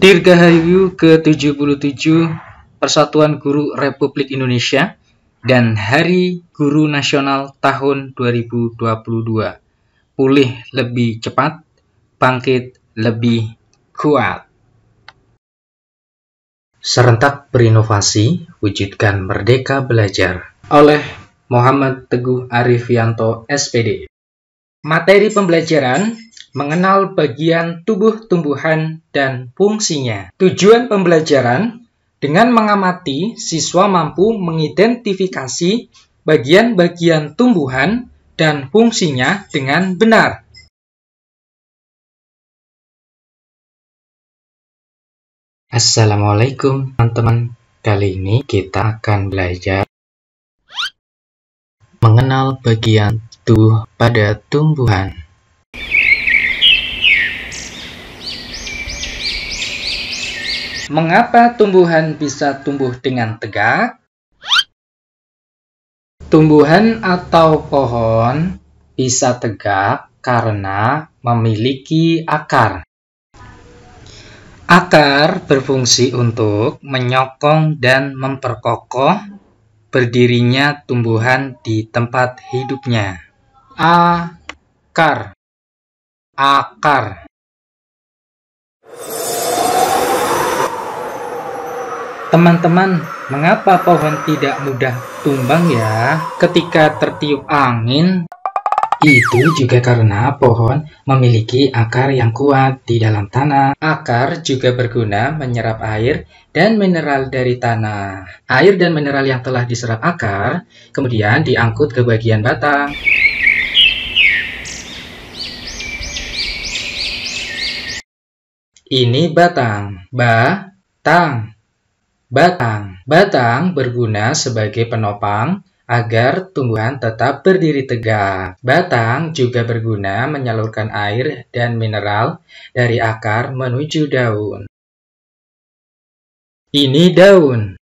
Dirgahayu ke-77 Persatuan Guru Republik Indonesia dan Hari Guru Nasional tahun 2022. Pulih lebih cepat, bangkit lebih kuat. Serentak berinovasi, wujudkan merdeka belajar. Oleh Muhammad Teguh Arifianto, SPD. Materi pembelajaran mengenal bagian tubuh tumbuhan dan fungsinya. Tujuan pembelajaran dengan mengamati, siswa mampu mengidentifikasi bagian-bagian tumbuhan dan fungsinya dengan benar. Assalamualaikum teman-teman. Kali ini kita akan belajar mengenal bagian tubuh pada tumbuhan. Mengapa tumbuhan bisa tumbuh dengan tegak? Tumbuhan atau pohon bisa tegak karena memiliki akar. Akar berfungsi untuk menyokong dan memperkokoh berdirinya tumbuhan di tempat hidupnya. Akar. Teman-teman, mengapa pohon tidak mudah tumbang ya ketika tertiup angin? Itu juga karena pohon memiliki akar yang kuat di dalam tanah. Akar juga berguna menyerap air dan mineral dari tanah. Air dan mineral yang telah diserap akar kemudian diangkut ke bagian batang. Ini batang. Batang berguna sebagai penopang agar tumbuhan tetap berdiri tegak. Batang juga berguna menyalurkan air dan mineral dari akar menuju daun. Ini daun.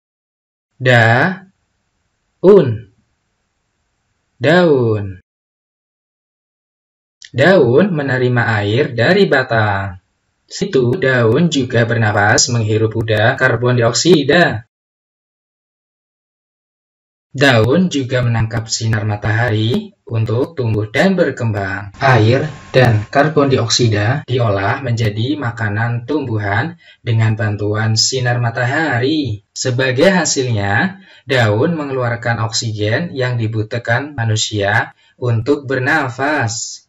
Daun menerima air dari batang. Situ daun juga bernapas menghirup udara karbon dioksida. Daun juga menangkap sinar matahari untuk tumbuh dan berkembang. Air dan karbon dioksida diolah menjadi makanan tumbuhan dengan bantuan sinar matahari. Sebagai hasilnya, daun mengeluarkan oksigen yang dibutuhkan manusia untuk bernafas.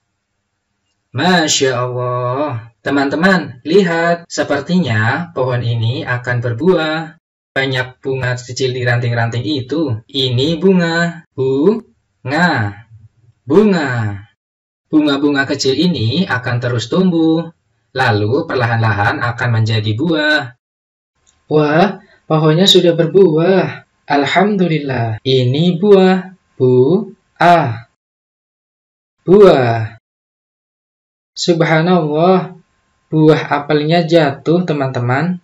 Masya Allah. Teman-teman, lihat, sepertinya pohon ini akan berbuah. Banyak bunga kecil di ranting-ranting itu. Ini bunga. Bunga-bunga kecil ini akan terus tumbuh. Lalu perlahan-lahan akan menjadi buah. Wah, pohonnya sudah berbuah. Alhamdulillah. Ini buah. Buah. Subhanallah. Buah apelnya jatuh, teman-teman.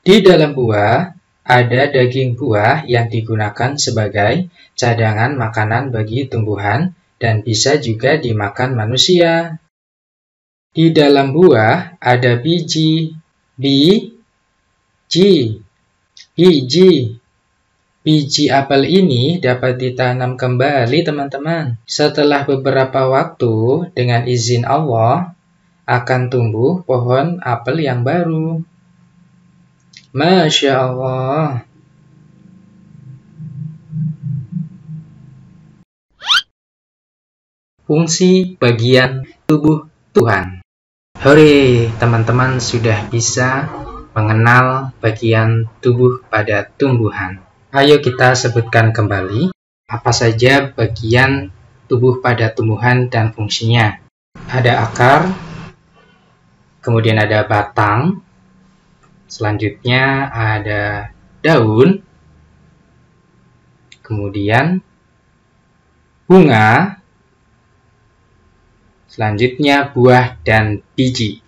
Di dalam buah, ada daging buah yang digunakan sebagai cadangan makanan bagi tumbuhan dan bisa juga dimakan manusia. Di dalam buah, ada biji. Biji apel ini dapat ditanam kembali, teman-teman. Setelah beberapa waktu, dengan izin Allah, akan tumbuh pohon apel yang baru. Masya Allah. Fungsi bagian tubuh Tuhan. Hore, teman-teman sudah bisa mengenal bagian tubuh pada tumbuhan. Ayo kita sebutkan kembali apa saja bagian tubuh pada tumbuhan dan fungsinya. Ada akar, kemudian ada batang, selanjutnya ada daun, kemudian bunga, selanjutnya buah dan biji.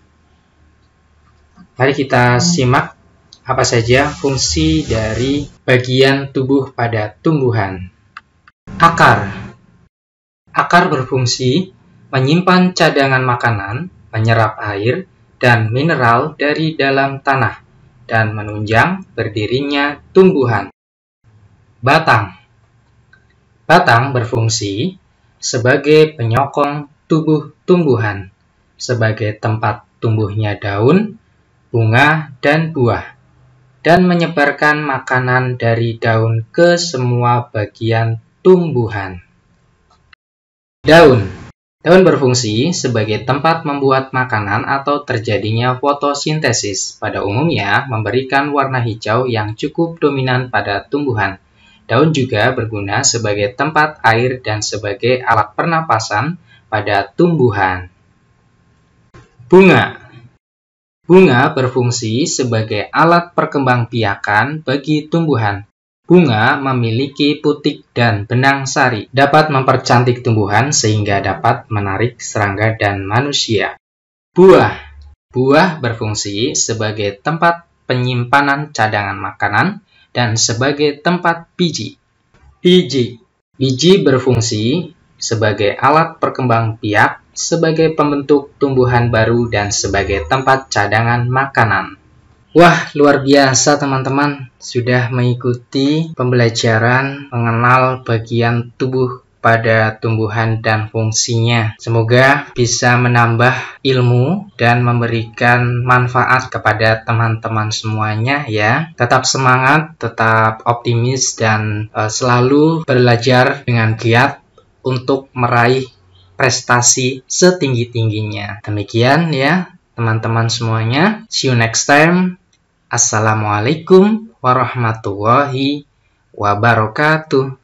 Mari kita simak apa saja fungsi dari bagian tubuh pada tumbuhan. Akar. Akar berfungsi menyimpan cadangan makanan, menyerap air, dan mineral dari dalam tanah dan menunjang berdirinya tumbuhan. Batang. Batang berfungsi sebagai penyokong tubuh tumbuhan, sebagai tempat tumbuhnya daun, bunga, dan buah, dan menyebarkan makanan dari daun ke semua bagian tumbuhan. Daun. Daun berfungsi sebagai tempat membuat makanan atau terjadinya fotosintesis. Pada umumnya, memberikan warna hijau yang cukup dominan pada tumbuhan. Daun juga berguna sebagai tempat air dan sebagai alat pernapasan pada tumbuhan. Bunga. Bunga berfungsi sebagai alat perkembangbiakan bagi tumbuhan. Bunga memiliki putik dan benang sari, dapat mempercantik tumbuhan sehingga dapat menarik serangga dan manusia. Buah. Buah berfungsi sebagai tempat penyimpanan cadangan makanan dan sebagai tempat biji. Biji. Biji berfungsi sebagai alat perkembang biak, sebagai pembentuk tumbuhan baru, dan sebagai tempat cadangan makanan. Wah, luar biasa teman-teman, sudah mengikuti pembelajaran mengenal bagian tubuh pada tumbuhan dan fungsinya. Semoga bisa menambah ilmu dan memberikan manfaat kepada teman-teman semuanya ya. Tetap semangat, tetap optimis, dan selalu belajar dengan giat untuk meraih prestasi setinggi-tingginya. Demikian ya teman-teman semuanya. See you next time. Assalamualaikum warahmatullahi wabarakatuh.